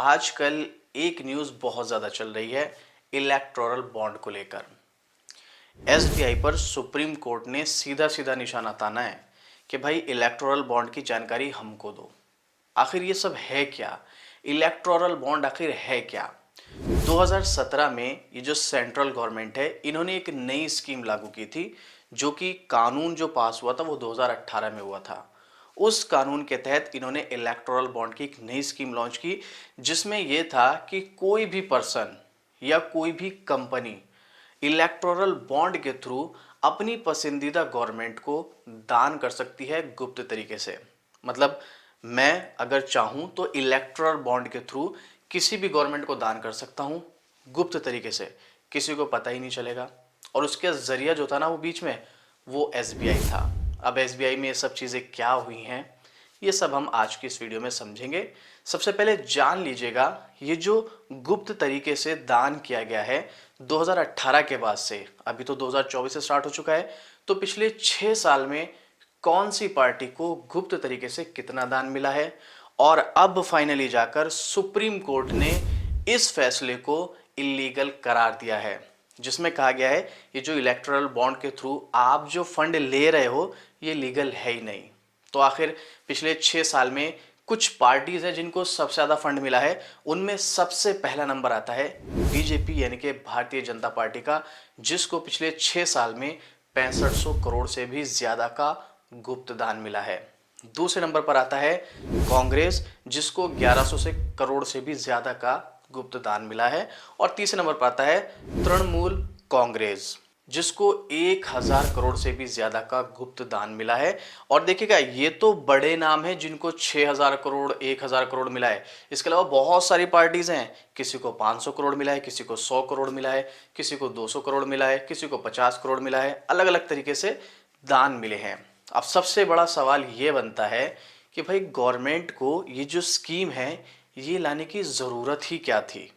आजकल एक न्यूज़ बहुत ज़्यादा चल रही है इलेक्टोरल बॉन्ड को लेकर। एसबीआई पर सुप्रीम कोर्ट ने सीधा सीधा निशाना ताना है कि भाई इलेक्टोरल बॉन्ड की जानकारी हमको दो। आखिर ये सब है क्या? इलेक्टोरल बॉन्ड आखिर है क्या? 2017 में ये जो सेंट्रल गवर्नमेंट है इन्होंने एक नई स्कीम लागू की थी, जो कि कानून जो पास हुआ था वो 2018 में हुआ था। उस कानून के तहत इन्होंने इलेक्टोरल बॉन्ड की एक नई स्कीम लॉन्च की, जिसमें यह था कि कोई भी पर्सन या कोई भी कंपनी इलेक्टोरल बॉन्ड के थ्रू अपनी पसंदीदा गवर्नमेंट को दान कर सकती है गुप्त तरीके से। मतलब मैं अगर चाहूं तो इलेक्टोरल बॉन्ड के थ्रू किसी भी गवर्नमेंट को दान कर सकता हूं गुप्त तरीके से, किसी को पता ही नहीं चलेगा। और उसके जरिया जो था ना वो बीच में, वो एसबीआई था। अब एसबीआई में ये सब चीज़ें क्या हुई हैं, ये सब हम आज की इस वीडियो में समझेंगे। सबसे पहले जान लीजिएगा, ये जो गुप्त तरीके से दान किया गया है 2018 के बाद से, अभी तो 2024 से स्टार्ट हो चुका है, तो पिछले 6 साल में कौन सी पार्टी को गुप्त तरीके से कितना दान मिला है। और अब फाइनली जाकर सुप्रीम कोर्ट ने इस फैसले को इलीगल करार दिया है, जिसमें कहा गया है ये जो इलेक्टोरल बॉन्ड के थ्रू आप जो फंड ले रहे हो ये लीगल है ही नहीं। तो आखिर पिछले 6 साल में कुछ पार्टीज हैं जिनको सबसे ज्यादा फंड मिला है, उनमें सबसे पहला नंबर आता है बीजेपी यानी कि भारतीय जनता पार्टी का, जिसको पिछले 6 साल में 6500 करोड़ से भी ज्यादा का गुप्त दान मिला है। दूसरे नंबर पर आता है कांग्रेस, जिसको 1100 से करोड़ से भी ज्यादा का गुप्त दान मिला है। और तीसरे नंबर पर आता है तृणमूल कांग्रेस, जिसको 1000 करोड़ से भी ज्यादा का गुप्त दान मिला है। और देखिएगा, ये तो बड़े नाम हैं जिनको 6000 करोड़ 1000 करोड़ मिला है। इसके अलावा बहुत सारी पार्टीज हैं, किसी को 500 करोड़ मिला है, किसी को 100 करोड़ मिला है, किसी को 200 करोड़ मिला है, किसी को 50 करोड़ मिला है। अलग अलग तरीके से दान मिले हैं। अब सबसे बड़ा सवाल ये बनता है कि भाई गवर्नमेंट को ये जो स्कीम है ये लाने की ज़रूरत ही क्या थी,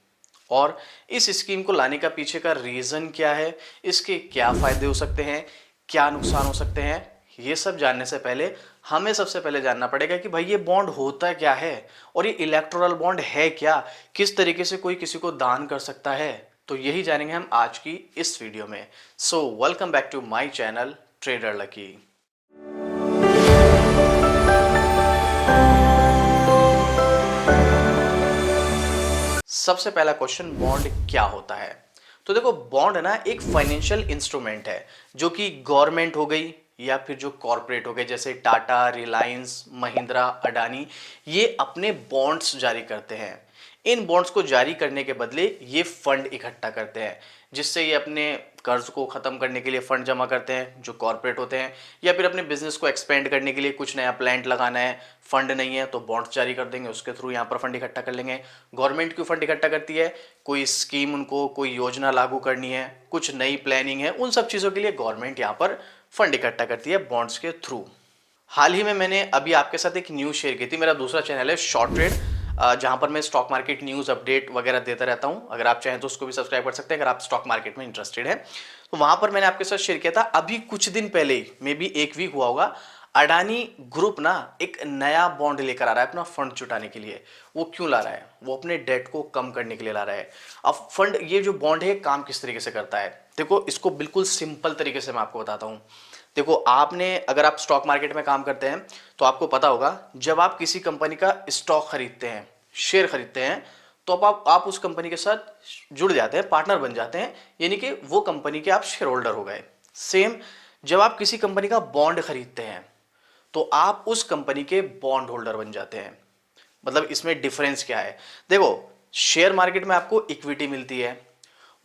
और इस स्कीम को लाने का पीछे का रीज़न क्या है, इसके क्या फ़ायदे हो सकते हैं, क्या नुकसान हो सकते हैं। ये सब जानने से पहले हमें सबसे पहले जानना पड़ेगा कि भाई ये बॉन्ड होता क्या है, और ये इलेक्टोरल बॉन्ड है क्या, किस तरीके से कोई किसी को दान कर सकता है। तो यही जानेंगे हम आज की इस वीडियो में। So welcome back to my channel Trader Lucky. सबसे पहला क्वेश्चन, बॉन्ड क्या होता है। तो देखो, बॉन्ड ना एक फाइनेंशियल इंस्ट्रूमेंट है, जो कि गवर्नमेंट हो गई या फिर जो कॉरपोरेट हो गए जैसे टाटा, रिलायंस, महिंद्रा, अडानी, ये अपने बॉन्ड्स जारी करते हैं। इन बॉन्ड्स को जारी करने के बदले ये फंड इकट्ठा करते हैं, जिससे ये अपने कर्ज को खत्म करने के लिए फंड जमा करते हैं जो कॉरपोरेट होते हैं, या फिर अपने बिजनेस को एक्सपेंड करने के लिए कुछ नया प्लांट लगाना है, फंड नहीं है तो बॉन्ड्स जारी कर देंगे, उसके थ्रू यहाँ पर फंड इकट्ठा कर लेंगे। गवर्नमेंट क्यों फंड इकट्ठा करती है? कोई स्कीम, उनको कोई योजना लागू करनी है, कुछ नई प्लानिंग है, उन सब चीज़ों के लिए गवर्नमेंट यहाँ पर फंड इकट्ठा करती है बॉन्ड्स के थ्रू। हाल ही में मैंने अभी आपके साथ एक न्यूज़ शेयर की थी। मेरा दूसरा चैनल है शॉर्ट ट्रेड, जहां पर मैं स्टॉक मार्केट न्यूज़ अपडेट वगैरह देता रहता हूं। अगर आप चाहें तो उसको भी सब्सक्राइब कर सकते हैं, अगर आप स्टॉक मार्केट में इंटरेस्टेड हैं। तो वहां पर मैंने आपके साथ शेयर किया था, अभी कुछ दिन पहले ही, मे बी एक वीक हुआ होगा, अडानी ग्रुप ना एक नया बॉन्ड लेकर आ रहा है अपना फंड जुटाने के लिए। वो क्यों ला रहा है? वो अपने डेट को कम करने के लिए ला रहा है। अब फंड, ये जो बॉन्ड है काम किस तरीके से करता है, देखो इसको बिल्कुल सिंपल तरीके से मैं आपको बताता हूँ। देखो, आपने, अगर आप स्टॉक मार्केट में काम करते हैं तो आपको पता होगा, जब आप किसी कंपनी का स्टॉक खरीदते हैं, शेयर खरीदते हैं, तो अब आप उस कंपनी के साथ जुड़ जाते हैं, पार्टनर बन जाते हैं, यानी कि वो कंपनी के आप शेयर होल्डर हो गए। सेम, जब आप किसी कंपनी का बॉन्ड खरीदते हैं तो आप उस कंपनी के बॉन्ड होल्डर बन जाते हैं। मतलब इसमें डिफरेंस क्या है? देखो, शेयर मार्केट में आपको इक्विटी मिलती है,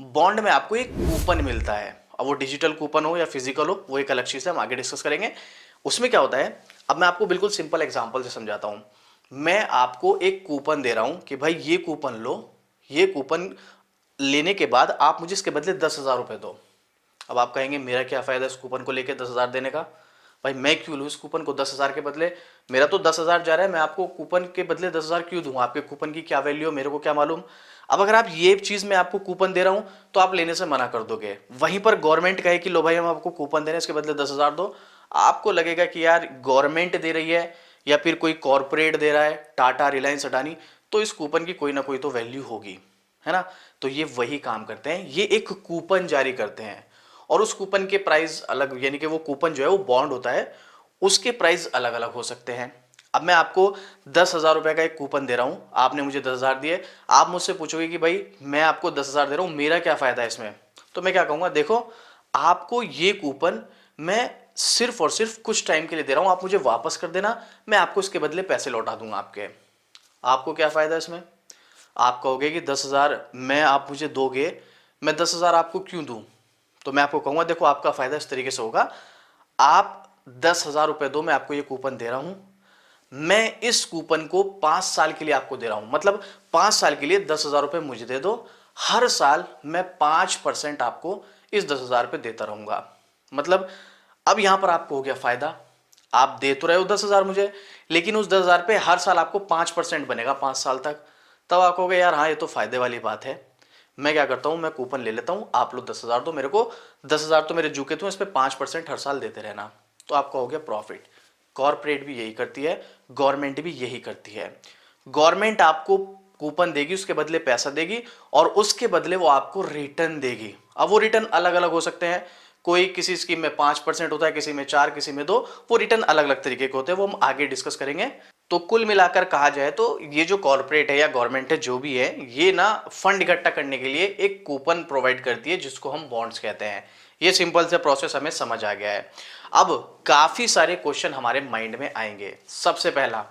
बॉन्ड में आपको एक कूपन मिलता है। अब वो डिजिटल कूपन हो या फिजिकल हो, वो एक अलग चीज है, हम आगे डिस्कस करेंगे। उसमें क्या होता है, अब मैं आपको बिल्कुल सिंपल एग्जांपल से समझाता हूं। मैं आपको एक कूपन दे रहा हूं कि भाई ये कूपन लो, ये कूपन लेने के बाद आप मुझे इसके बदले 10,000 रुपए दो। अब आप कहेंगे मेरा क्या फायदा इस कूपन को लेकर 10,000 देने का, भाई मैं क्यों लूँ इस कूपन को 10,000 के बदले, मेरा तो 10,000 जा रहा है, मैं आपको कूपन के बदले 10,000 क्यों दूँ? आपके कूपन की क्या वैल्यू है मेरे को क्या मालूम। अब अगर आप ये चीज मैं आपको कूपन दे रहा हूं तो आप लेने से मना कर दोगे। वहीं पर गवर्नमेंट कहे कि लो भाई हम आपको कूपन दे रहे हैं, इसके बदले 10,000 दो, आपको लगेगा कि यार गवर्नमेंट दे रही है या फिर कोई कॉरपोरेट दे रहा है, टाटा, रिलायंस, अडानी, तो इस कूपन की कोई ना कोई तो वैल्यू होगी, है ना। तो ये वही काम करते हैं, ये एक कूपन जारी करते हैं और उस कूपन के प्राइस अलग, यानी कि वो कूपन जो है वो बॉन्ड होता है, उसके प्राइस अलग अलग हो सकते हैं। अब मैं आपको 10,000 रुपए का एक कूपन दे रहा हूं, आपने मुझे 10,000 दिए, आप मुझसे पूछोगे कि भाई मैं आपको 10,000 दे रहा हूं, मेरा क्या फायदा है इसमें। तो मैं क्या कहूंगा, देखो आपको ये कूपन मैं सिर्फ और सिर्फ कुछ टाइम के लिए दे रहा हूं, आप मुझे वापस कर देना, मैं आपको इसके बदले पैसे लौटा दूंगा आपके। आपको क्या फायदा है इसमें। आप कहोगे कि 10,000 मैं आप मुझे दोगे, मैं 10,000 आपको क्यों दूं। तो मैं आपको कहूंगा देखो आपका फायदा इस तरीके से होगा, आप 10,000 रुपए दो, मैं आपको ये कूपन दे रहा हूं, मैं इस कूपन को 5 साल के लिए आपको दे रहा हूं, मतलब 5 साल के लिए 10,000 रुपए मुझे दे दो, हर साल मैं 5% आपको इस 10,000 पे देता रहूंगा। मतलब अब यहां पर आपको हो गया फायदा, आप दे तो रहे हो 10,000 मुझे, लेकिन उस 10,000 पे हर साल आपको 5% बनेगा 5 साल तक। तब आप कहोगे यार हाँ ये तो फायदे वाली बात है, मैं क्या करता हूं, मैं कूपन ले लेता हूं, आप लोग 10,000 दो मेरे को, 10,000 तो मेरे जूके थे, इस पे 5% हर साल देते रहना। तो आपका हो गया प्रॉफिट। कॉर्पोरेट भी यही करती है, गवर्नमेंट भी यही करती है। गवर्नमेंट आपको कूपन देगी, उसके बदले पैसा देगी और उसके बदले वो आपको रिटर्न देगी। अब वो रिटर्न अलग अलग हो सकते हैं, कोई किसी स्कीम में 5% होता है, किसी में 4, किसी में 2, वो रिटर्न अलग अलग तरीके के होते हैं, वो हम आगे डिस्कस करेंगे। तो कुल मिलाकर कहा जाए तो ये जो कॉर्पोरेट है या गवर्नमेंट है जो भी है, ये ना फंड इकट्ठा करने के लिए एक कूपन प्रोवाइड करती है जिसको हम बॉन्ड्स कहते हैं। ये सिंपल से प्रोसेस हमें समझ आ गया है। अब काफी सारे क्वेश्चन हमारे माइंड में आएंगे। सबसे पहला,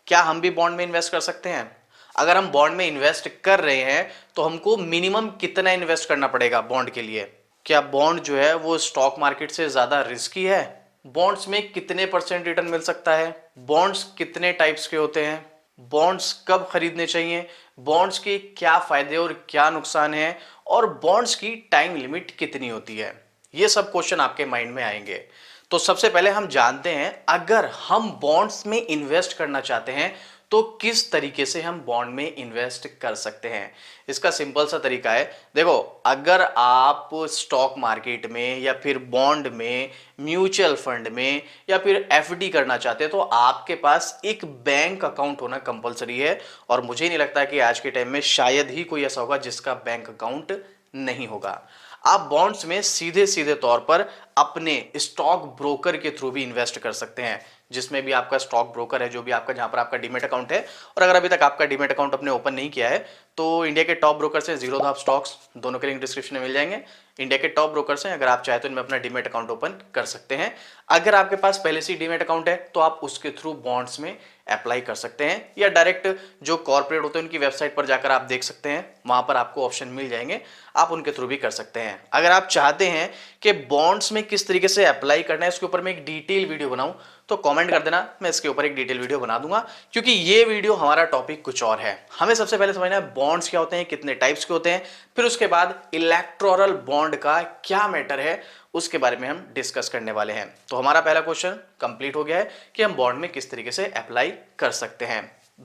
क्या हम भी बॉन्ड में इन्वेस्ट कर सकते हैं। अगर हम बॉन्ड में इन्वेस्ट कर रहे हैं तो हमको मिनिमम कितना इन्वेस्ट करना पड़ेगा बॉन्ड के लिए। क्या बॉन्ड जो है वो स्टॉक मार्केट से ज्यादा रिस्की है। बॉन्ड्स में कितने परसेंट रिटर्न मिल सकता है। बॉन्ड्स कितने टाइप्स के होते हैं। बॉन्ड्स कब खरीदने चाहिए। बॉन्ड्स के क्या फायदे और क्या नुकसान है, और बॉन्ड्स की टाइम लिमिट कितनी होती है। ये सब क्वेश्चन आपके माइंड में आएंगे। तो सबसे पहले हम जानते हैं, अगर हम बॉन्ड्स में इन्वेस्ट करना चाहते हैं तो किस तरीके से हम बॉन्ड में इन्वेस्ट कर सकते हैं। इसका सिंपल सा तरीका है, देखो अगर आप स्टॉक मार्केट में या फिर बॉन्ड में, म्यूचुअल फंड में या फिर एफडी करना चाहते हैं तो आपके पास एक बैंक अकाउंट होना कंपलसरी है। और मुझे नहीं लगता कि आज के टाइम में शायद ही कोई ऐसा होगा जिसका बैंक अकाउंट नहीं होगा। आप बॉन्ड्स में सीधे सीधे तौर पर अपने स्टॉक ब्रोकर के थ्रू भी इन्वेस्ट कर सकते हैं, जिसमें भी आपका स्टॉक ब्रोकर है, जो भी आपका, जहां पर आपका डीमेट अकाउंट है। और अगर अभी तक आपका डीमेट अकाउंट अपने ओपन नहीं किया है तो इंडिया के टॉप ब्रोकर से जीरोधा स्टॉक्स, दोनों के लिंक डिस्क्रिप्शन में मिल जाएंगे। इंडिया के टॉप ब्रोकर हैं, अगर आप चाहे तो इनमें अपना डीमेट अकाउंट ओपन कर सकते हैं। अगर आपके पास पहले से डीमेट अकाउंट है तो आप उसके थ्रू बॉन्ड्स में अप्लाई कर सकते हैं, या डायरेक्ट जो कॉर्पोरेट होते हैं उनकी वेबसाइट पर जाकर आप देख सकते हैं, वहां पर आपको ऑप्शन मिल जाएंगे, आप उनके थ्रू भी कर सकते हैं। अगर आप चाहते हैं कि बॉन्ड्स में किस तरीके से अप्लाई करना है इसके ऊपर मैं एक डिटेल वीडियो बनाऊं तो कमेंट कर देना, मैं इसके ऊपर एक डिटेल वीडियो बना दूंगा। क्योंकि ये वीडियो हमारा टॉपिक कुछ और है, हमें सबसे पहले समझना है बॉन्ड्स क्या होते हैं, कितने टाइप्स के होते हैं, फिर उसके बाद इलेक्टोरल बॉन्ड का क्या मैटर है उसके बारे में हम डिस्कस करने वाले हैं। तो हमारा पहला क्वेश्चन कंप्लीट हो गया है कि हम बॉन्ड में किस तरीके से अप्लाई कर सकते हैं।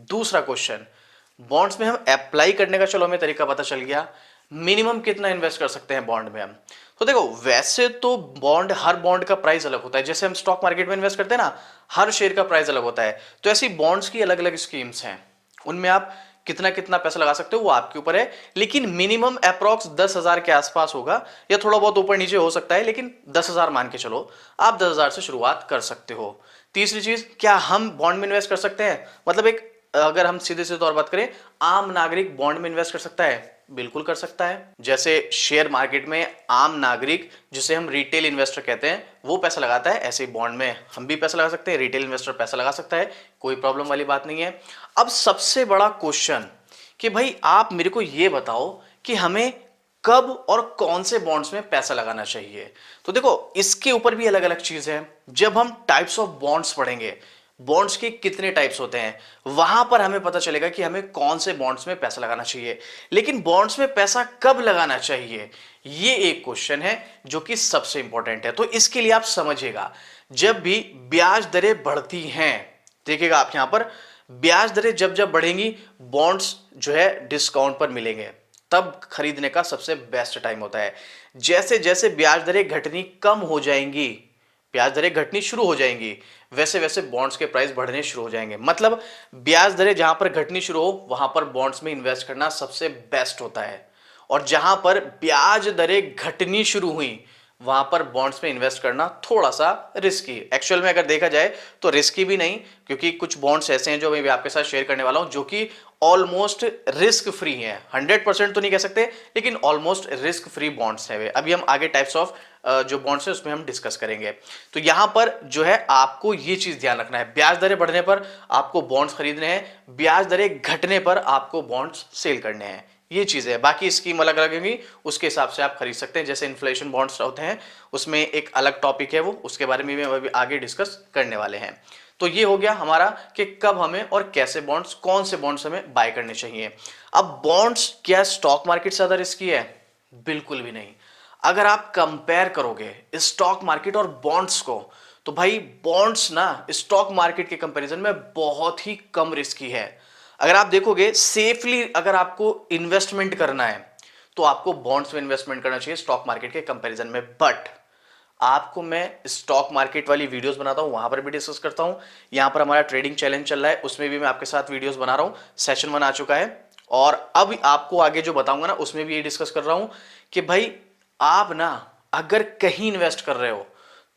दूसरा क्वेश्चन, बॉन्ड्स में हम अप्लाई करने का, चलो हमें तरीका पता चल गया, मिनिमम कितना इन्वेस्ट कर सकते हैं बॉन्ड में हम। तो देखो वैसे तो बॉन्ड, हर बॉन्ड का प्राइस अलग होता है, जैसे हम स्टॉक मार्केट में इन्वेस्ट करते हैं ना, हर शेयर का प्राइस अलग होता है, तो ऐसी बॉन्ड्स की अलग अलग स्कीम्स हैं, उनमें आप कितना कितना पैसा लगा सकते हो वो आपके ऊपर है। लेकिन मिनिमम अप्रॉक्स 10,000 के आसपास होगा, या थोड़ा बहुत ऊपर नीचे हो सकता है, लेकिन 10,000 मान के चलो, आप 10,000 से शुरुआत कर सकते हो। तीसरी चीज, क्या हम बॉन्ड में इन्वेस्ट कर सकते हैं, मतलब एक, अगर हम सीधे सीधे तौर बात करें, आम नागरिक बॉन्ड में इन्वेस्ट कर सकता है। बिल्कुल कर सकता है। जैसे शेयर मार्केट में आम नागरिक, जिसे हम रिटेल इन्वेस्टर कहते हैं, वो पैसा लगाता है, ऐसे ही बॉन्ड में हम भी पैसा लगा सकते हैं, रिटेल इन्वेस्टर पैसा लगा सकता है, कोई प्रॉब्लम वाली बात नहीं है। अब सबसे बड़ा क्वेश्चन कि भाई आप मेरे को ये बताओ कि हमें कब और कौन से बॉन्ड्स में पैसा लगाना चाहिए। तो देखो इसके ऊपर भी अलग अलग चीज है। जब हम टाइप्स ऑफ बॉन्ड्स पढ़ेंगे, बॉन्ड्स के कितने टाइप्स होते हैं, वहां पर हमें पता चलेगा कि हमें कौन से बॉन्ड्स में पैसा लगाना चाहिए। लेकिन बॉन्ड्स में पैसा कब लगाना चाहिए, ये एक क्वेश्चन है जो कि सबसे इंपॉर्टेंट है। तो इसके लिए आप समझिएगा, जब भी ब्याज दरें बढ़ती हैं, देखिएगा आप यहां पर, ब्याज दरें जब जब बढ़ेंगी, बॉन्ड्स जो है डिस्काउंट पर मिलेंगे, तब खरीदने का सबसे बेस्ट टाइम होता है। जैसे जैसे ब्याज दरें घटनी कम हो जाएंगी, ब्याज दरें घटनी शुरू हो जाएंगी, वैसे वैसे बॉन्ड्स के प्राइस बढ़ने शुरू हो जाएंगे। मतलब ब्याज दरें जहां पर घटनी शुरू हो वहां पर बॉन्ड्स में इन्वेस्ट करना सबसे बेस्ट होता है, और जहां पर ब्याज दरें घटनी शुरू हुई वहां पर बॉन्ड्स में इन्वेस्ट करना थोड़ा सा रिस्की। एक्चुअल में अगर देखा जाए तो रिस्की भी नहीं, क्योंकि कुछ बॉन्ड्स ऐसे हैं जो मैं भी आपके साथ शेयर करने वाला हूं जो कि ऑलमोस्ट रिस्क फ्री हैं। 100% तो नहीं कह सकते, लेकिन ऑलमोस्ट रिस्क फ्री बॉन्ड्स है वे। अभी हम आगे टाइप्स ऑफ जो बॉन्ड्स है उसमें हम डिस्कस करेंगे। तो यहां पर जो है आपको ये चीज ध्यान रखना है, ब्याज दरें बढ़ने पर आपको बॉन्ड्स खरीदने हैं, ब्याज दरें घटने पर आपको बॉन्ड्स सेल करने हैं। ये चीज है, बाकी स्कीम अलग अलग होगी, उसके हिसाब से आप खरीद सकते हैं। जैसे इन्फ्लेशन बॉन्ड्स होते हैं उसमें एक अलग टॉपिक है, वो उसके बारे में भी अभी आगे डिस्कस करने वाले हैं। तो ये हो गया हमारा कि कब हमें और कैसे बॉन्ड्स, कौन से बॉन्ड्स हमें बाय करने चाहिए। अब बॉन्ड्स क्या स्टॉक मार्केट से ज्यादा रिस्की है? बिल्कुल भी नहीं। अगर आप कंपेयर करोगे स्टॉक मार्केट और बॉन्ड्स को, तो भाई बॉन्ड्स ना स्टॉक मार्केट के कंपैरिजन में बहुत ही कम रिस्की है। अगर आप देखोगे सेफली अगर आपको इन्वेस्टमेंट करना है तो आपको बॉन्ड्स में इन्वेस्टमेंट करना चाहिए स्टॉक मार्केट के कंपैरिजन में। बट आपको मैं स्टॉक मार्केट वाली वीडियोस बनाता हूं, वहां पर भी डिस्कस करता हूं। यहां पर हमारा ट्रेडिंग चैलेंज चल रहा है, उसमें भी मैं आपके साथ वीडियोस बना रहा हूं। सेशन 1 आ चुका है, और अब आपको आगे जो बताऊंगा ना उसमें भी ये डिस्कस कर रहा हूं कि भाई आप ना अगर कहीं इन्वेस्ट कर रहे हो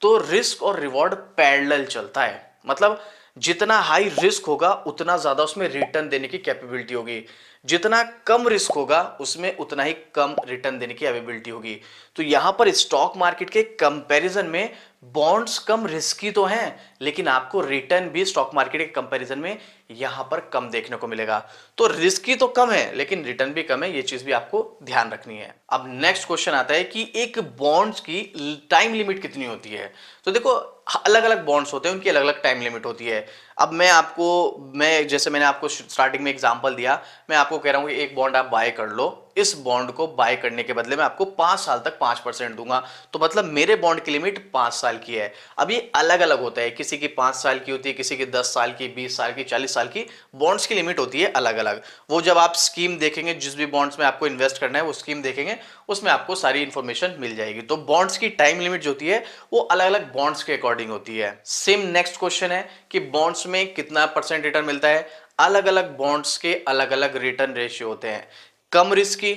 तो रिस्क और रिवॉर्ड पैरेलल चलता है। मतलब जितना हाई रिस्क होगा उतना ज्यादा उसमें रिटर्न देने की कैपेबिलिटी होगी, जितना कम रिस्क होगा उसमें उतना ही कम रिटर्न देने की एबिलिटी होगी। तो यहां पर स्टॉक मार्केट के कंपैरिजन में बॉन्ड्स कम रिस्की तो हैं, लेकिन आपको रिटर्न भी स्टॉक मार्केट के कंपैरिजन में यहां पर कम देखने को मिलेगा। तो रिस्की तो कम है लेकिन रिटर्न भी कम है, ये चीज भी आपको ध्यान रखनी है। अब नेक्स्ट क्वेश्चन आता है कि एक बॉन्ड्स की टाइम लिमिट कितनी होती है। तो देखो अलग अलग बॉन्ड्स होते हैं, उनकी अलग अलग टाइम लिमिट होती है। अब मैं जैसे मैंने आपको स्टार्टिंग में एग्जांपल दिया, मैं आपको कह रहा हूं कि एक बॉन्ड आप बाय कर लो, इस बॉन्ड को बाय करने के बदले में आपको 5 साल तक 5% दूंगा, तो मतलब मेरे बॉन्ड की लिमिट 5 साल की है। अब ये अलग अलग होता है, किसी की 5 साल की होती है, किसी की 10 साल की, 20 साल की, 40 साल की, बॉन्ड्स की लिमिट होती है अलग अलग। वो जब आप स्कीम देखेंगे, जिस भी बॉन्ड्स में आपको इन्वेस्ट करना है वो स्कीम देखेंगे, उसमें आपको सारी इंफॉर्मेशन मिल जाएगी। तो बॉन्ड्स की टाइम लिमिट जो होती है वो अलग अलग बॉन्ड्स के अकॉर्डिंग होती है। सेम नेक्स्ट क्वेश्चन है कि बॉन्ड्स में कितना % रिटर्न मिलता है। अलग अलग बॉन्ड्स के अलग अलग रिटर्न रेशियो होते हैं, कम रिस्की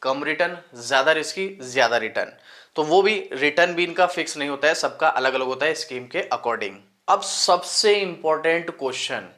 कम रिटर्न, ज्यादा रिस्की ज्यादा रिटर्न। तो वो भी रिटर्न भी इनका फिक्स नहीं होता है, सबका अलग अलग होता है स्कीम के अकॉर्डिंग। अब सबसे इंपॉर्टेंट क्वेश्चन,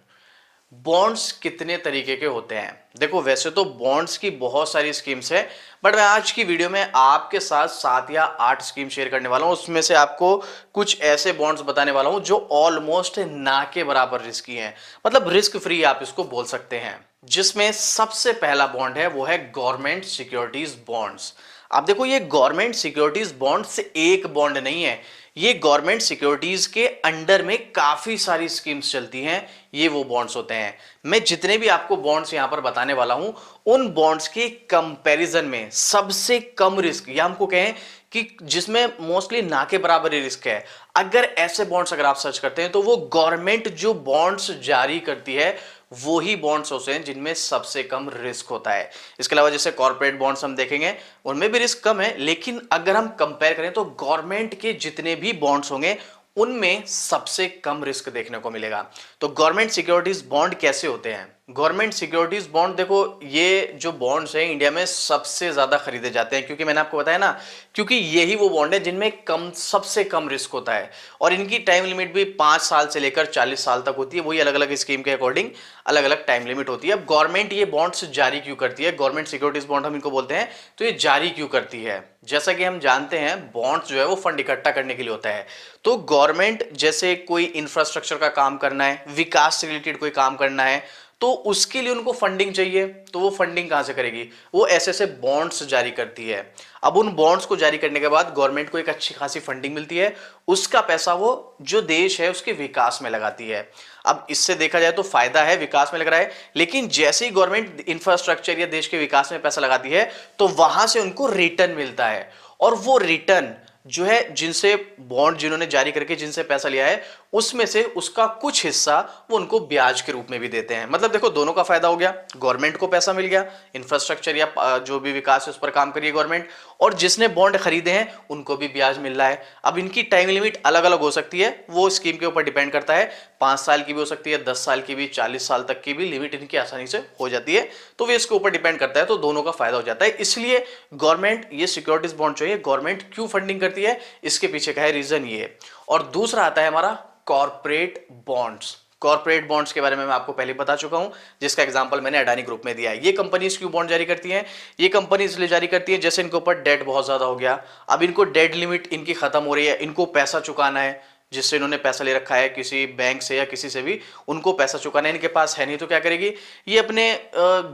बॉन्ड्स कितने तरीके के होते हैं। देखो वैसे तो बॉन्ड्स की बहुत सारी स्कीम्स है, बट मैं आज की वीडियो में आपके साथ 7 या 8 स्कीम शेयर करने वाला हूं। उसमें से आपको कुछ ऐसे बॉन्ड्स बताने वाला हूं जो ऑलमोस्ट ना के बराबर रिस्की हैं, मतलब रिस्क फ्री आप इसको बोल सकते हैं। जिसमें सबसे पहला बॉन्ड है वो है गवर्नमेंट सिक्योरिटीज बॉन्ड्स। आप देखो ये गवर्नमेंट सिक्योरिटीज बॉन्ड से एक बॉन्ड नहीं है, ये गवर्नमेंट सिक्योरिटीज के अंडर में काफी सारी स्कीम्स चलती हैं, ये वो बॉन्ड्स होते हैं। मैं जितने भी आपको बॉन्ड्स यहां पर बताने वाला हूं उन बॉन्ड्स के कंपैरिजन में सबसे कम रिस्क, या हमको कहें कि जिसमें मोस्टली ना के बराबर ही रिस्क है, अगर ऐसे बॉन्ड्स अगर आप सर्च करते हैं तो वो गवर्नमेंट जो बॉन्ड्स जारी करती है वो ही बॉन्ड्स होते हैं जिनमें सबसे कम रिस्क होता है। इसके अलावा जैसे कॉर्पोरेट बॉन्ड्स हम देखेंगे उनमें भी रिस्क कम है, लेकिन अगर हम कंपेयर करें तो गवर्नमेंट के जितने भी बॉन्ड्स होंगे उनमें सबसे कम रिस्क देखने को मिलेगा। तो गवर्नमेंट सिक्योरिटीज बॉन्ड कैसे होते हैं? गवर्नमेंट सिक्योरिटीज बॉन्ड, देखो ये जो बॉन्ड्स हैं इंडिया में सबसे ज्यादा खरीदे जाते हैं, क्योंकि मैंने आपको बताया ना, क्योंकि यही वो बॉन्ड है जिनमें सबसे कम रिस्क होता है, और इनकी टाइम लिमिट भी 5 साल से लेकर 40 साल तक होती है। वही अलग अलग स्कीम के अकॉर्डिंग अलग अलग टाइम लिमिट होती है। अब गवर्नमेंट ये बॉन्ड्स जारी क्यों करती है, गवर्नमेंट सिक्योरिटीज बॉन्ड हम इनको बोलते हैं, तो ये जारी क्यों करती है? जैसा कि हम जानते हैं बॉन्ड्स जो है वो फंड इकट्ठा करने के लिए होता है। तो गवर्नमेंट जैसे कोई इंफ्रास्ट्रक्चर का काम करना है, विकास से रिलेटेड कोई काम करना है, तो उसके लिए उनको फंडिंग चाहिए, तो वो फंडिंग कहां से करेगी? वो ऐसे बॉन्ड्स जारी करती है। अब उन बॉन्ड्स को जारी करने के बाद गवर्नमेंट को एक अच्छी खासी फंडिंग मिलती है, उसका पैसा वो जो देश है उसके विकास में लगाती है। अब इससे देखा जाए तो फायदा है, विकास में लग रहा है, लेकिन जैसे ही गवर्नमेंट इंफ्रास्ट्रक्चर या देश के विकास में पैसा लगाती है तो वहां से उनको रिटर्न मिलता है, और वो रिटर्न जो है जिनसे बॉन्ड जिन्होंने जारी करके जिनसे पैसा लिया है उसमें से उसका कुछ हिस्सा वो उनको ब्याज के रूप में भी देते हैं। मतलब देखो दोनों का फायदा हो गया, गवर्नमेंट को पैसा मिल गया, इंफ्रास्ट्रक्चर या जो भी विकास है उस पर काम करिए गवर्नमेंट, और जिसने बॉन्ड खरीदे हैं उनको भी ब्याज मिल रहा है। अब इनकी टाइम लिमिट अलग अलग हो सकती है, वो स्कीम के ऊपर डिपेंड करता है, 5 साल की भी हो सकती है, 10 साल की भी, 40 साल तक की भी लिमिट इनकी आसानी से हो जाती है। तो वे इसके ऊपर डिपेंड करता है, तो दोनों का फायदा हो जाता है। इसलिए गवर्नमेंट ये सिक्योरिटीज बॉन्ड चाहिए, गवर्नमेंट क्यों फंडिंग करती है इसके पीछे का है रीजन ये। और दूसरा आता है हमारा कॉर्पोरेट बॉन्ड्स। कॉर्पोरेट बॉन्ड्स के बारे में मैं आपको पहले बता चुका हूं, जिसका एग्जांपल मैंने अडानी ग्रुप में दिया है। ये कंपनीज क्यों बॉन्ड जारी करती हैं? ये कंपनी इसलिए जारी करती है जैसे इनके ऊपर डेट बहुत ज्यादा हो गया, अब इनको डेट लिमिट इनकी खत्म हो रही है, इनको पैसा चुकाना है, जिससे इन्होंने पैसा ले रखा है किसी बैंक से या किसी से भी, उनको पैसा चुकाना है, इनके पास है नहीं, तो क्या करेगी ये अपने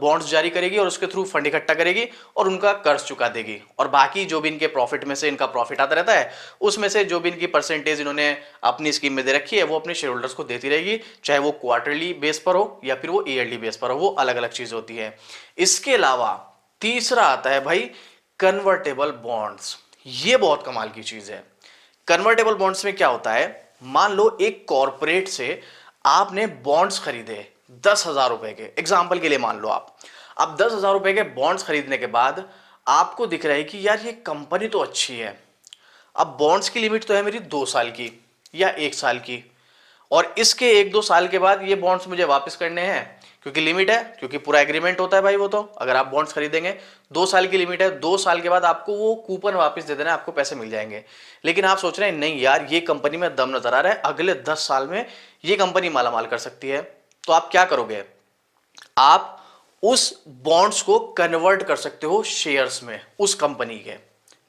बॉन्ड्स जारी करेगी और उसके थ्रू फंड इकट्ठा करेगी और उनका कर्ज चुका देगी। और बाकी जो भी इनके प्रॉफिट में से इनका प्रॉफिट आता रहता है उसमें से जो भी इनकी परसेंटेज इन्होंने अपनी स्कीम में दे रखी है वो अपने शेयर होल्डर्स को देती रहेगी, चाहे वो क्वार्टरली बेस पर हो या फिर वो ईयरली बेस पर हो, वो अलग अलग चीज होती है। इसके अलावा तीसरा आता है भाई कन्वर्टेबल बॉन्ड्स। ये बहुत कमाल की चीज है। कन्वर्टेबल बॉन्ड्स में क्या होता है, मान लो एक कॉर्पोरेट से आपने बॉन्ड्स खरीदे 10,000 रुपए के, एग्जाम्पल के लिए मान लो आप, अब 10,000 रुपए के बॉन्ड्स खरीदने के बाद आपको दिख रहा है कि यार ये कंपनी तो अच्छी है, अब बॉन्ड्स की लिमिट तो है मेरी 2 साल की या 1 साल की, और इसके 1-2 साल के बाद ये बॉन्ड्स मुझे वापस करने हैं, क्योंकि लिमिट है, क्योंकि पूरा एग्रीमेंट होता है भाई वो तो, अगर आप बॉन्ड्स खरीदेंगे 2 साल की लिमिट है, 2 साल के बाद आपको वो कूपन वापस दे देना, आपको पैसे मिल जाएंगे। लेकिन आप सोच रहे हैं नहीं यार ये कंपनी में दम नजर आ रहा है, अगले 10 साल में ये कंपनी मालामाल कर सकती है, तो आप क्या करोगे, आप उस बॉन्ड्स को कन्वर्ट कर सकते हो शेयर्स में उस कंपनी के।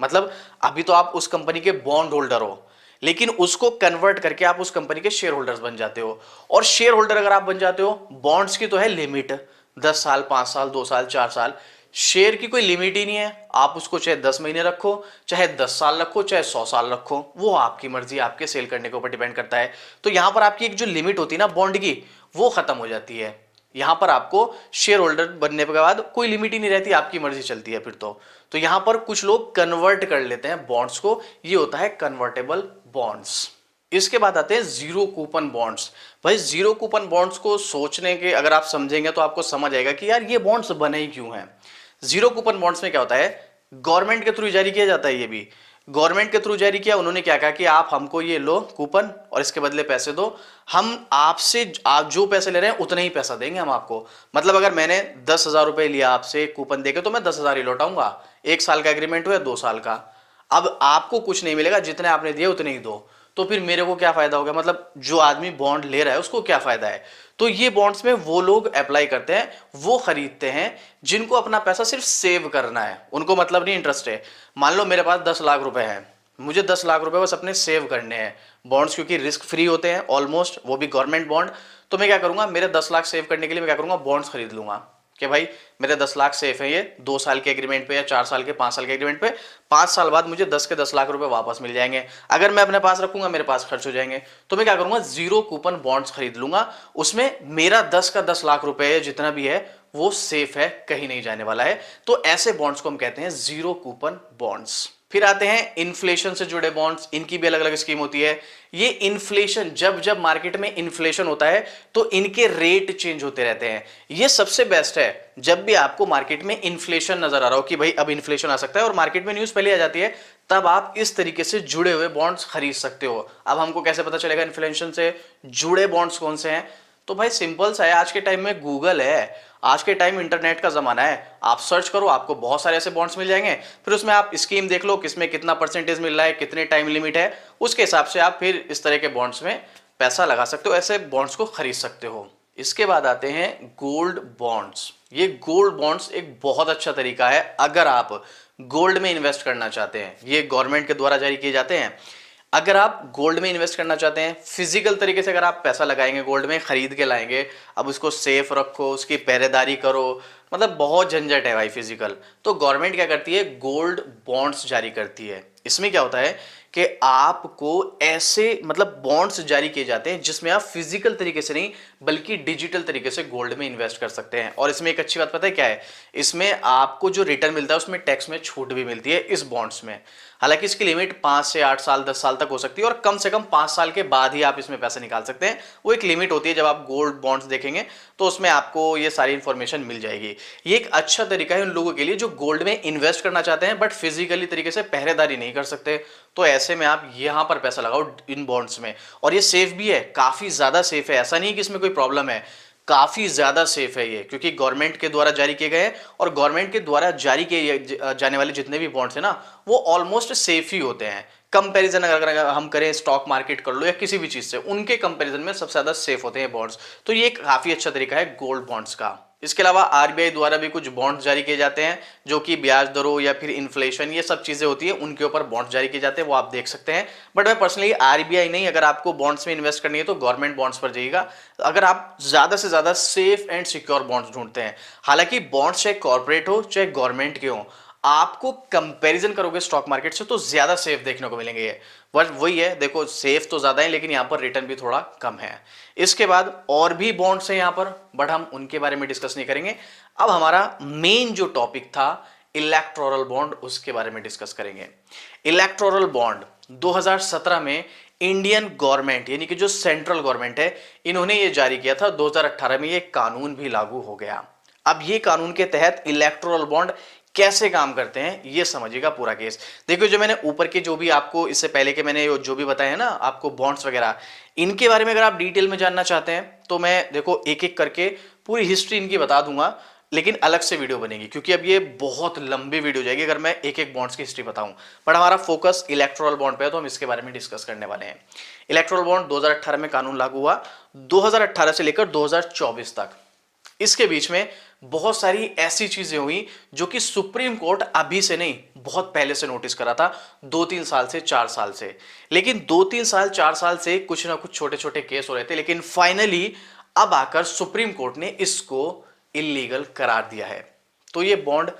मतलब अभी तो आप उस कंपनी के बॉन्ड होल्डर हो, लेकिन उसको कन्वर्ट करके आप उस कंपनी के शेयर होल्डर्स बन जाते हो। और शेयर होल्डर अगर आप बन जाते हो, बॉन्ड्स की तो है लिमिट 10 साल, 5 साल, 2 साल, 4 साल, शेयर की कोई लिमिट ही नहीं है। आप उसको चाहे 10 महीने रखो, चाहे 10 साल रखो, चाहे 100 साल रखो, वो आपकी मर्जी, आपके सेल करने के ऊपर डिपेंड करता है। तो यहां पर आपकी एक जो लिमिट होती है ना बॉन्ड की, वो खत्म हो जाती है। यहां पर आपको शेयर होल्डर बनने के बाद कोई लिमिट ही नहीं रहती, आपकी मर्जी चलती है फिर तो यहां पर कुछ लोग कन्वर्ट कर लेते हैं बॉन्ड्स को, ये होता है कन्वर्टेबल बॉन्ड्स। इसके बाद आते हैं जीरो कूपन बॉन्ड्स। भाई जीरो कूपन बॉन्ड्स को सोचने के अगर आप समझेंगे तो आपको समझ आएगा कि यार ये बॉन्ड्स बने ही क्यों हैं। जीरो कूपन बॉन्ड्स में क्या होता है, गवर्नमेंट के थ्रू जारी किया जाता है, ये भी गवर्नमेंट के थ्रू जारी किया। उन्होंने क्या कहा कि आप हमको ये लो कूपन और इसके बदले पैसे दो, हम आपसे आप जो पैसे ले रहे हैं उतना ही पैसा देंगे हम आपको। मतलब अगर मैंने 10,000 रुपए लिया आपसे कूपन देके तो मैं 10,000 ही लौटाऊंगा। 1 साल का एग्रीमेंट हुआ, 2 साल का, अब आपको कुछ नहीं मिलेगा, जितने आपने दिए उतने ही दो। तो फिर मेरे को क्या फायदा हो गया, मतलब जो आदमी बॉन्ड ले रहा है उसको क्या फायदा है। तो ये बॉन्ड्स में वो लोग अप्लाई करते हैं, वो खरीदते हैं जिनको अपना पैसा सिर्फ सेव करना है, उनको मतलब नहीं इंटरेस्ट है। मान लो मेरे पास 10 लाख रुपए हैं, मुझे 10 लाख रुपए बस अपने सेव करने हैं। बॉन्ड्स क्योंकि रिस्क फ्री होते हैं ऑलमोस्ट, वो भी गवर्नमेंट बॉन्ड, तो मैं क्या करूंगा, मेरे 10 लाख सेव करने के लिए मैं क्या करूंगा, बॉन्ड्स खरीद लूंगा कि भाई मेरे 10 लाख सेफ है, ये 2 साल के एग्रीमेंट पे या 4 साल के, 5 साल के एग्रीमेंट पे, 5 साल बाद मुझे 10 के 10 लाख रुपए वापस मिल जाएंगे। अगर मैं अपने पास रखूंगा मेरे पास खर्च हो जाएंगे, तो मैं क्या करूंगा, जीरो कूपन बॉन्ड्स खरीद लूंगा। उसमें मेरा 10 का 10 लाख रुपए जितना भी है वो सेफ है, कहीं नहीं जाने वाला है। तो ऐसे बॉन्ड्स को हम कहते हैं जीरो कूपन बॉन्ड्स। फिर आते हैं इन्फ्लेशन से जुड़े बॉन्ड्स, इनकी भी अलग अलग स्कीम होती है। ये इन्फ्लेशन, जब जब मार्केट में इन्फ्लेशन होता है तो इनके रेट चेंज होते रहते हैं। ये सबसे बेस्ट है जब भी आपको मार्केट में इन्फ्लेशन नजर आ रहा हो कि भाई अब इन्फ्लेशन आ सकता है और मार्केट में न्यूज पहले आ जाती है, तब आप इस तरीके से जुड़े हुए बॉन्ड्स खरीद सकते हो। अब हमको कैसे पता चलेगा इन्फ्लेशन से जुड़े बॉन्ड्स कौन से हैं, तो भाई सिंपल सा है, आज के टाइम में गूगल है, आज के टाइम इंटरनेट का जमाना है, आप सर्च करो आपको बहुत सारे ऐसे बॉन्ड्स मिल जाएंगे। फिर उसमें आप स्कीम देख लो किसमें कितना परसेंटेज मिल रहा है, कितने टाइम लिमिट है, उसके हिसाब से आप फिर इस तरह के बॉन्ड्स में पैसा लगा सकते हो, ऐसे बॉन्ड्स को खरीद सकते हो। इसके बाद आते हैं गोल्ड बॉन्ड्स। ये गोल्ड बॉन्ड्स एक बहुत अच्छा तरीका है अगर आप गोल्ड में इन्वेस्ट करना चाहते हैं। ये गवर्नमेंट के द्वारा जारी किए जाते हैं। अगर आप गोल्ड में इन्वेस्ट करना चाहते हैं, फिजिकल तरीके से अगर आप पैसा लगाएंगे गोल्ड में, खरीद के लाएंगे, अब उसको सेफ रखो, उसकी पहरेदारी करो, मतलब बहुत झंझट है भाई फिजिकल, तो गवर्नमेंट क्या करती है, गोल्ड बॉन्ड्स जारी करती है। इसमें क्या होता है कि आपको ऐसे मतलब बॉन्ड्स जारी किए जाते हैं जिसमें आप फिजिकल तरीके से नहीं बल्कि डिजिटल तरीके से गोल्ड में इन्वेस्ट कर सकते हैं। और इसमें एक अच्छी बात पता है क्या है, इसमें आपको जो रिटर्न मिलता है उसमें टैक्स में छूट भी मिलती है इस बॉन्ड्स में। हालांकि इसकी लिमिट 5 से 8 साल 10 साल तक हो सकती है और कम से कम 5 साल के बाद ही आप इसमें पैसे निकाल सकते हैं। वो एक लिमिट होती है, जब आप गोल्ड बॉन्ड्स देखेंगे तो उसमें आपको ये सारी इंफॉर्मेशन मिल जाएगी। ये एक अच्छा तरीका है उन लोगों के लिए जो गोल्ड में इन्वेस्ट करना चाहते हैं बट फिजिकली तरीके से पहरेदारी नहीं कर सकते। तो ऐसे में आप यहां पर पैसा लगाओ इन बॉन्ड्स में, और ये सेफ भी है, काफी ज्यादा सेफ है। ऐसा नहीं कि इसमें कोई प्रॉब्लम है, काफी ज्यादा सेफ है ये, क्योंकि गवर्नमेंट के द्वारा जारी किए गए हैं और गवर्नमेंट के द्वारा जारी किए जाने वाले जितने भी बॉन्ड्स हैं ना वो ऑलमोस्ट सेफ ही होते हैं। कंपैरिजन अगर हम करें स्टॉक मार्केट कर लो या किसी भी चीज से, उनके कंपैरिजन में सबसे ज्यादा सेफ होते हैं बॉन्ड्स। तो ये काफी अच्छा तरीका है गोल्ड बॉन्ड्स का। इसके अलावा आरबीआई द्वारा भी कुछ बॉन्ड्स जारी किए जाते हैं जो कि ब्याज दरों या फिर इन्फ्लेशन ये सब चीजें होती है उनके ऊपर बॉन्ड्स जारी किए जाते हैं, वो आप देख सकते हैं। बट मैं पर्सनली आरबीआई नहीं, अगर आपको बॉन्ड्स में इन्वेस्ट करनी है तो गवर्नमेंट बॉन्ड्स पर जाइएगा, अगर आप ज्यादा से ज्यादा सेफ एंड सिक्योर बॉन्ड्स ढूंढते हैं। हालांकि बॉन्ड्स चाहे कॉर्पोरेट हो चाहे गवर्नमेंट के हो, आपको कंपैरिजन करोगे स्टॉक मार्केट से तो ज्यादा सेफ देखने को मिलेंगे ये। बट वही है, देखो सेफ तो ज्यादा है लेकिन यहां पर रिटर्न भी थोड़ा कम है। इसके बाद और भी बॉन्ड्स हैं यहां पर, बट हम उनके बारे में डिस्कस नहीं करेंगे। अब हमारा मेन जो टॉपिक था इलेक्टोरल बॉन्ड, उसके बारे में डिस्कस करेंगे। इलेक्टोरल बॉन्ड 2017 में इंडियन गवर्नमेंट यानी कि जो सेंट्रल गवर्नमेंट है इन्होंने ये जारी किया था। 2018 में ये कानून भी लागू हो गया। अब ये कानून के तहत इलेक्टोरल बॉन्ड कैसे काम करते हैं ये समझिएगा पूरा केस। देखिए जो मैंने ऊपर के जो भी आपको इससे पहले के मैंने जो भी बताया ना आपको बॉन्ड्स वगैरह, इनके बारे में अगर आप डिटेल में जानना चाहते हैं तो मैं देखो एक एक करके पूरी हिस्ट्री इनकी बता दूंगा, लेकिन अलग से वीडियो बनेगी क्योंकि अब ये बहुत लंबी वीडियो जाएगी अगर मैं एक एक बॉन्ड्स की हिस्ट्री बताऊं। बट हमारा फोकस इलेक्टोरल बॉन्ड पे है तो हम इसके बारे में डिस्कस करने वाले हैं। इलेक्टोरल बॉन्ड 2018 में कानून लागू हुआ, 2018 से लेकर 2024 तक इसके बीच में बहुत सारी ऐसी चीजें हुई जो कि सुप्रीम कोर्ट अभी से नहीं बहुत पहले से नोटिस करा था, 2-3 साल से 4 साल से। लेकिन 2-3 साल 4 साल से कुछ ना कुछ छोटे छोटे केस हो रहे थे, लेकिन फाइनली अब आकर सुप्रीम कोर्ट ने इसको इलीगल करार दिया है। तो ये बॉन्ड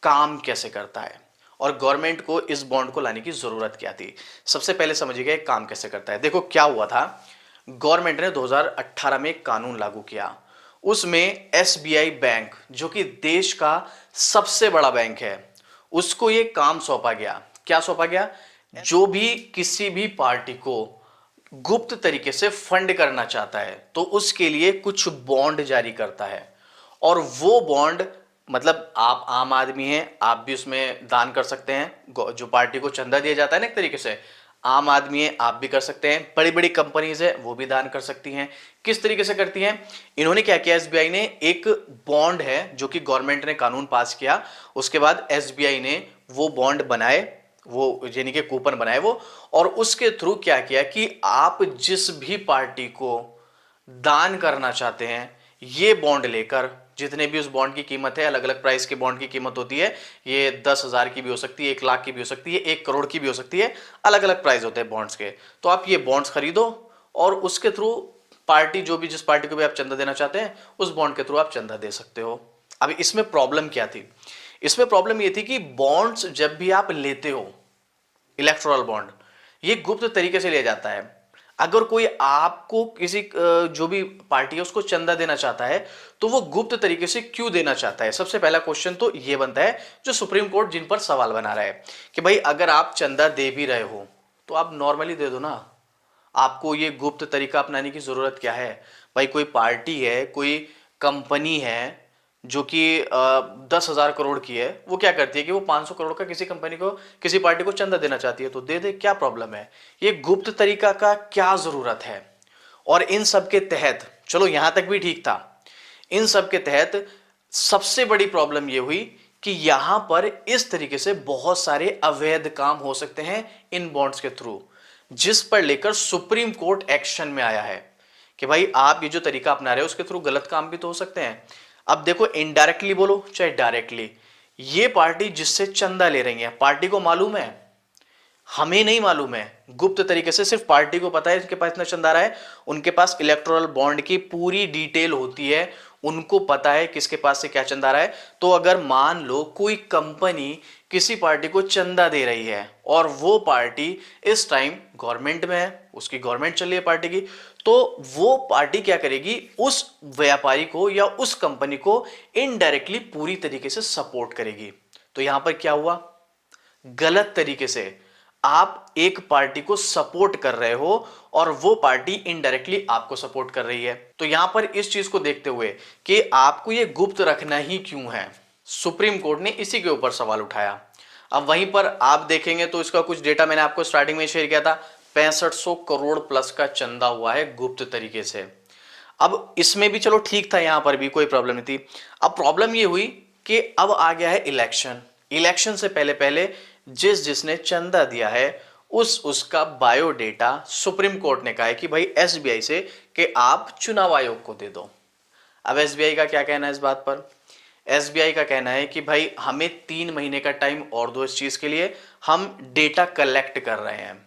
काम कैसे करता है और गवर्नमेंट को इस बॉन्ड को लाने की जरूरत क्या थी, सबसे पहले समझिएगा काम कैसे करता है। देखो क्या हुआ था, गवर्नमेंट ने 2018 में कानून लागू किया, उसमें एसबीआई बैंक जो कि देश का सबसे बड़ा बैंक है उसको ये काम सौंपा गया। क्या सौंपा गया, जो भी किसी भी पार्टी को गुप्त तरीके से फंड करना चाहता है तो उसके लिए कुछ बॉन्ड जारी करता है। और वो बॉन्ड मतलब आप आम आदमी हैं, आप भी उसमें दान कर सकते हैं, जो पार्टी को चंदा दिया जाता है ना एक तरीके से, आम आदमी है आप भी कर सकते हैं, बड़ी बड़ी कंपनीज है वो भी दान कर सकती हैं। किस तरीके से करती हैं, इन्होंने क्या किया, एसबीआई ने एक बॉन्ड है जो कि गवर्नमेंट ने कानून पास किया, उसके बाद एसबीआई ने वो बॉन्ड बनाए, वो यानी कि कूपन बनाए वो, और उसके थ्रू क्या किया कि आप जिस भी पार्टी को दान करना चाहते हैं ये बॉन्ड लेकर, जितने भी उस बॉन्ड की कीमत है, अलग अलग प्राइस के बॉन्ड की कीमत होती है, ये 10,000 की भी हो सकती है, 1 लाख की भी हो सकती है, 1 करोड़ की भी हो सकती है, अलग अलग प्राइस होते हैं बॉन्ड्स के। तो आप ये बॉन्ड्स खरीदो और उसके थ्रू पार्टी जो भी जिस पार्टी को भी आप चंदा देना चाहते हैं उस बॉन्ड के थ्रू आप चंदा दे सकते हो। अब इसमें प्रॉब्लम क्या थी, इसमें प्रॉब्लम ये थी कि बॉन्ड्स जब भी आप लेते हो इलेक्टोरल बॉन्ड, ये गुप्त तरीके से लिया जाता है। अगर कोई आपको किसी जो भी पार्टी है उसको चंदा देना चाहता है तो वो गुप्त तरीके से क्यों देना चाहता है, सबसे पहला क्वेश्चन तो ये बनता है जो सुप्रीम कोर्ट जिन पर सवाल बना रहा है कि भाई अगर आप चंदा दे भी रहे हो तो आप नॉर्मली दे दो ना, आपको ये गुप्त तरीका अपनाने की जरूरत क्या है। भाई कोई पार्टी है, कोई कंपनी है जो कि 10,000 करोड़ की है, वो क्या करती है कि वो 500 करोड़ का किसी कंपनी को किसी पार्टी को चंदा देना चाहती है तो दे दे, क्या प्रॉब्लम है, ये गुप्त तरीका का क्या जरूरत है। और इन सब के तहत चलो यहां तक भी ठीक था, इन सब के तहत सबसे बड़ी प्रॉब्लम ये हुई कि यहां पर इस तरीके से बहुत सारे अवैध काम हो सकते हैं इन बॉन्ड्स के थ्रू, जिस पर लेकर सुप्रीम कोर्ट एक्शन में आया है कि भाई आप ये जो तरीका अपना रहे हो उसके थ्रू गलत काम भी तो हो सकते हैं। अब देखो इनडायरेक्टली बोलो चाहे डायरेक्टली, ये पार्टी जिससे चंदा ले रही है पार्टी को मालूम है, हमें नहीं मालूम है, गुप्त तरीके से सिर्फ पार्टी को पता है इसके पास इतना चंदा रहा है, उनके पास इलेक्टोरल बॉन्ड की पूरी डिटेल होती है, उनको पता है किसके पास से क्या चंदा रहा है। तो अगर मान लो कोई कंपनी किसी पार्टी को चंदा दे रही है और वो पार्टी इस टाइम गवर्नमेंट में है, उसकी गवर्नमेंट चल रही है पार्टी की, तो वो पार्टी क्या करेगी, उस व्यापारी को या उस कंपनी को इनडायरेक्टली पूरी तरीके से सपोर्ट करेगी। तो यहां पर क्या हुआ, गलत तरीके से आप एक पार्टी को सपोर्ट कर रहे हो और वो पार्टी इनडायरेक्टली आपको सपोर्ट कर रही है। तो यहां पर इस चीज को देखते हुए कि आपको ये गुप्त रखना ही क्यों है, सुप्रीम कोर्ट ने इसी के ऊपर सवाल उठाया। अब वहीं पर आप देखेंगे तो इसका कुछ डेटा मैंने आपको स्टार्टिंग में शेयर किया था, 6500 करोड़ प्लस का चंदा हुआ है गुप्त तरीके से। अब इसमें भी चलो ठीक था, यहां पर भी कोई प्रॉब्लम नहीं थी। अब प्रॉब्लम ये हुई कि अब आ गया है इलेक्शन। इलेक्शन से पहले पहले जिसने चंदा दिया है उसका बायोडेटा सुप्रीम कोर्ट ने कहा है कि भाई एसबीआई से कि आप चुनाव आयोग को दे दो। अब एसबीआई का क्या कहना है इस बात पर? एसबीआई का कहना है कि भाई हमें 3 महीने का टाइम और दो इस चीज के लिए, हम डेटा कलेक्ट कर रहे हैं।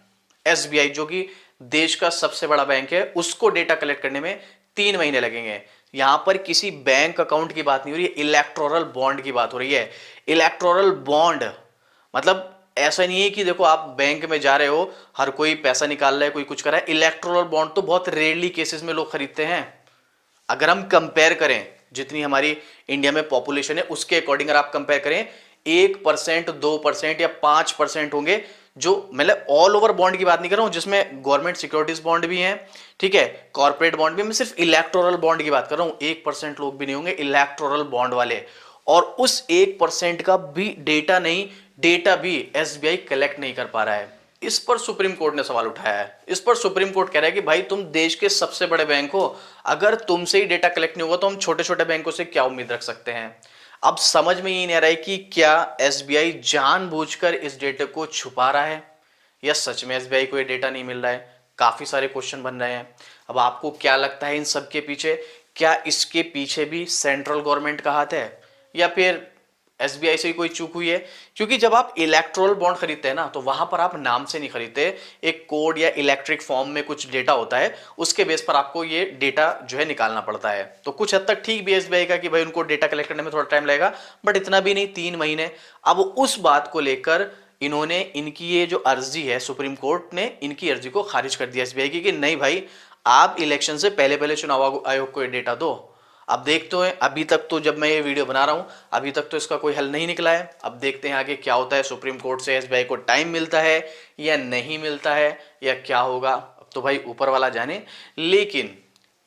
एसबीआई जो कि देश का सबसे बड़ा बैंक है, उसको डेटा कलेक्ट करने में 3 महीने लगेंगे। यहां पर किसी बैंक अकाउंट की बात नहीं हो रही है, इलेक्टोरल बॉन्ड की बात हो रही है। इलेक्टोरल बॉन्ड मतलब ऐसा नहीं है कि देखो आप बैंक में जा रहे हो, हर कोई पैसा निकाल रहा है, कोई कुछ कर रहा है। इलेक्टोरल बॉन्ड तो बहुत रेयरली केसेस में लोग खरीदते हैं। अगर हम कंपेयर करें जितनी हमारी इंडिया में पॉपुलेशन है उसके अकॉर्डिंग अगर आप कंपेयर करें, 1%, 2% या 5% होंगे जो, मतलब ऑल ओवर बॉन्ड की बात नहीं कर रहा हूं जिसमें गवर्नमेंट सिक्योरिटीज बॉन्ड भी हैं, ठीक है, कॉर्पोरेट बॉन्ड भी, मैं सिर्फ इलेक्टोरल बॉन्ड की बात कर रहा हूं। 1% लोग भी नहीं होंगे इलेक्टोरल बॉन्ड वाले, और उस 1% का भी डेटा नहीं, डेटा भी एसबीआई कलेक्ट नहीं कर पा रहा है। इस पर सुप्रीम कोर्ट ने सवाल उठाया है। इस पर सुप्रीम कोर्ट कह रहा है कि भाई तुम देश के सबसे बड़े बैंक हो, अगर तुमसे ही डेटा कलेक्ट नहीं होगा तो हम छोटे छोटे बैंकों से क्या उम्मीद रख सकते हैं। अब समझ में ही नहीं आ रहा है कि क्या एसबीआई जानबूझकर इस डेटा को छुपा रहा है या सच में एसबीआई को ये डेटा नहीं मिल रहा है। काफी सारे क्वेश्चन बन रहे हैं। अब आपको क्या लगता है इन सब के पीछे, क्या इसके पीछे भी सेंट्रल गवर्नमेंट का हाथ है या फिर एसबीआई से ही कोई चूक हुई है? क्योंकि जब आप इलेक्ट्रोल बॉन्ड खरीदते हैं ना तो वहां पर आप नाम से नहीं खरीदते, एक कोड या इलेक्ट्रिक फॉर्म में कुछ डेटा होता है, उसके बेस पर आपको ये डेटा जो है निकालना पड़ता है। तो कुछ हद तक ठीक भी एसबीआई का कि भाई उनको डेटा कलेक्ट करने में थोड़ा टाइम लगेगा, बट इतना भी नहीं, 3 महीने। अब उस बात को लेकर इन्होंने इनकी ये जो अर्जी है, सुप्रीम कोर्ट ने इनकी अर्जी को खारिज कर दिया एसबीआई की कि नहीं भाई, आप इलेक्शन से पहले पहले चुनाव आयोग को ये डेटा दो। अब देखते हैं, अभी तक तो जब मैं ये वीडियो बना रहा हूं अभी तक तो इसका कोई हल नहीं निकला है। अब देखते हैं आगे क्या होता है, सुप्रीम कोर्ट से एसबीआई को टाइम मिलता है या नहीं मिलता है या क्या होगा, अब तो भाई ऊपर वाला जाने। लेकिन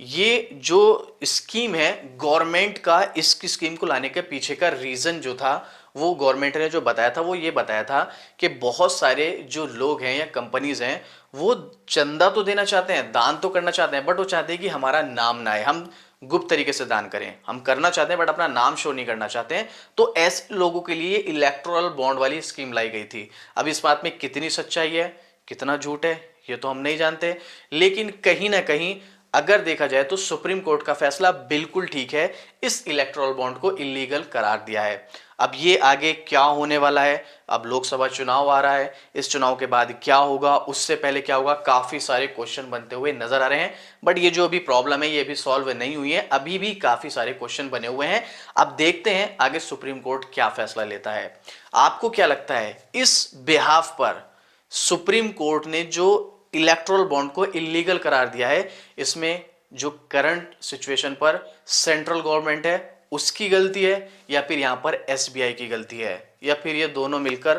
ये जो स्कीम है गवर्नमेंट का, इसकी स्कीम को लाने के पीछे का रीजन जो था, वो गवर्नमेंट ने जो बताया था वो ये बताया था कि बहुत सारे जो लोग हैं या कंपनीज हैं वो चंदा तो देना चाहते हैं, दान तो करना चाहते हैं, बट वो चाहते हैं कि हमारा नाम ना आए, हम गुप्त तरीके से दान करें, हम करना चाहते हैं बट अपना नाम शो नहीं करना चाहते हैं। तो ऐसे लोगों के लिए इलेक्टोरल बॉन्ड वाली स्कीम लाई गई थी। अब इस बात में कितनी सच्चाई है, कितना झूठ है, ये तो हम नहीं जानते। लेकिन कहीं ना कहीं अगर देखा जाए तो सुप्रीम कोर्ट का फैसला बिल्कुल ठीक है, इस इलेक्टोरल बॉन्ड को इलीगल करार दिया है। अब ये आगे क्या होने वाला है, अब लोकसभा चुनाव आ रहा है, इस चुनाव के बाद क्या होगा, उससे पहले क्या होगा, काफी सारे क्वेश्चन बनते हुए नजर आ रहे हैं। बट ये जो अभी प्रॉब्लम है ये भी सॉल्व नहीं हुई है, अभी भी काफी सारे क्वेश्चन बने हुए हैं। अब देखते हैं आगे सुप्रीम कोर्ट क्या फैसला लेता है। आपको क्या लगता है इस बिहाफ पर सुप्रीम कोर्ट ने जो इलेक्टोरल बॉन्ड को इलीगल करार दिया है, इसमें जो करंट सिचुएशन पर सेंट्रल गवर्नमेंट है उसकी गलती है या फिर यहां पर एसबीआई की गलती है, या फिर ये दोनों मिलकर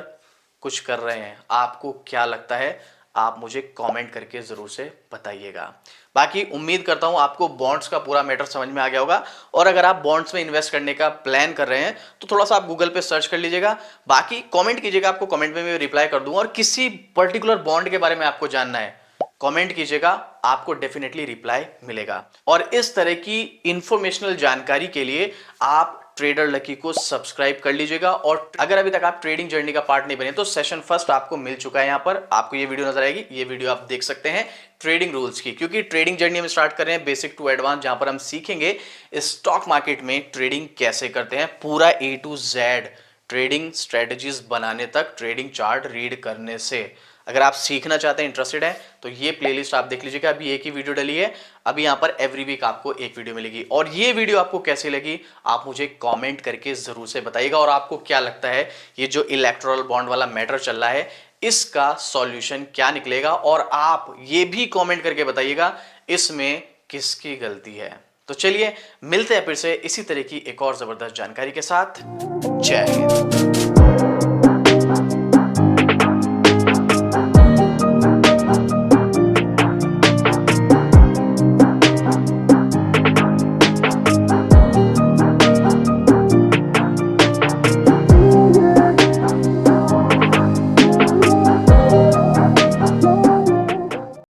कुछ कर रहे हैं? आपको क्या लगता है, आप मुझे कमेंट करके जरूर से बताइएगा। बाकी उम्मीद करता हूं आपको बॉन्ड्स का पूरा मैटर समझ में आ गया होगा, और अगर आप बॉन्ड्स में इन्वेस्ट करने का प्लान कर रहे हैं तो थोड़ा सा आप गूगल पे सर्च कर लीजिएगा, बाकी कमेंट कीजिएगा, आपको कमेंट में मैं रिप्लाई कर दूंगा। और किसी पर्टिकुलर बॉन्ड के बारे में आपको जानना है कमेंट कीजिएगा, आपको डेफिनेटली रिप्लाई मिलेगा। और इस तरह की इंफॉर्मेशनल जानकारी के लिए आप ट्रेडर लकी को सब्सक्राइब कर लीजिएगा। और अगर अभी तक आप ट्रेडिंग जर्नी का पार्ट नहीं बने तो सेशन फर्स्ट आपको मिल चुका है, यहां पर आपको ये वीडियो नजर आएगी, ये वीडियो आप देख सकते हैं ट्रेडिंग रूल्स की, क्योंकि ट्रेडिंग जर्नी हम स्टार्ट कर रहे हैं बेसिक टू एडवांस, जहां पर हम सीखेंगे स्टॉक मार्केट में ट्रेडिंग कैसे करते हैं, पूरा A to Z trading strategies बनाने तक, ट्रेडिंग चार्ट रीड करने से। अगर आप सीखना चाहते हैं, इंटरेस्टेड हैं, तो ये प्लेलिस्ट आप देख लीजिएगा, अभी एक ही वीडियो डली है, अभी यहां पर एवरी वीक आपको एक वीडियो मिलेगी। और ये वीडियो आपको कैसी लगी आप मुझे कमेंट करके जरूर से बताइएगा, और आपको क्या लगता है ये जो इलेक्टोरल बॉन्ड वाला मैटर चल रहा है इसका सॉल्यूशन क्या निकलेगा, और आप ये भी कमेंट करके बताइएगा इसमें किसकी गलती है। तो चलिए मिलते हैं फिर से इसी तरह की एक और जबरदस्त जानकारी के साथ। जय हिंद।